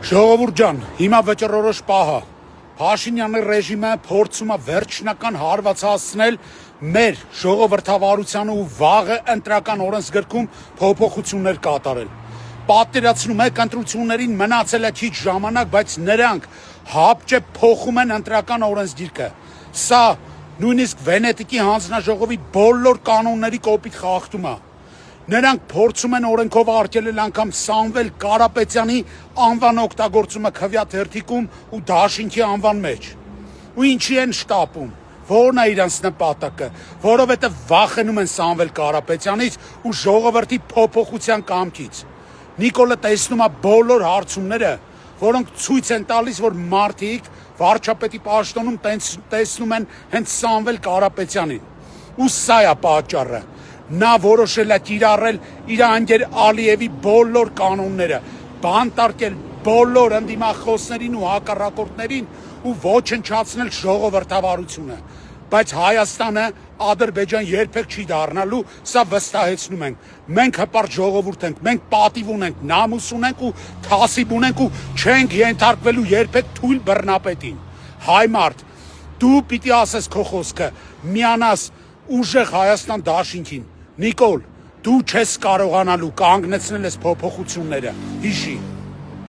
Ժողովուրդ ջան, հիմա վճռորոշ պահ է։ Փաշինյանի ռեժիմը փորձում է վերջնական հարված հասցնել մեր ժողովրդավարությանը ու վաղը ընտրական օրենսգրքում փոփոխություններ կատարել։ Պատկերացնում եք, ընտրություններին մնացել է քիչ ժամանակ, բայց նրանք հապճե փոխում են ընտրական օրենսգիրքը։ Սա նույնիսկ Վենետիկի հանձնաժողովի բոլոր կանոնների կոպիտ խախտում է։ Նրանք փորձում են օրենքով արգելել անգամ Սամվել Կարապետյանի անվան օգտագործումը քվեաթերթիկում ու Դաշինքի անվան մեջ։ Ու ինչի են շտապում, որն է իրանց նպատակը, որովհետև վախենում են Սամվել Կարապետյանից ու ժողովրդի փոփոխության կամքից։ Նիկոլը տեսնում է բոլոր հարցումները, որոնք ցույց են տալիս, որ մարդիկ վարչապետի պաշտոնում տեսնում են հենց Սամվել Կարապետյանին։ Ու սա է պատճառը։ Նա որոշել է կիրառել իր անգեր Ալիևի բոլոր կանոնները, բանտարկել բոլոր ընդդիմախոսներին ու հակառակորդներին ու ոչնչացնել ժողովրդավարությունը։ Բայց Հայաստանը Ադրբեջան երբեք չի դառնալու, սա վստահեցնում ենք։ Մենք հպարտ ժողովուրդ ենք, մենք պատիվ ունենք, նամուս ունենք ու թասիբ ունենք ու չենք ենթարկվելու երբեք թույլ բռնապետին։ Հայ մարդ, դու պիտի ասես քո խոսքը, միանաս ուժեղ Հայաստան Դաշինքին։ Նիկոլ, դու չես կարողանալու կանգնեցնել այս փոփոխությունները։ Հիշի։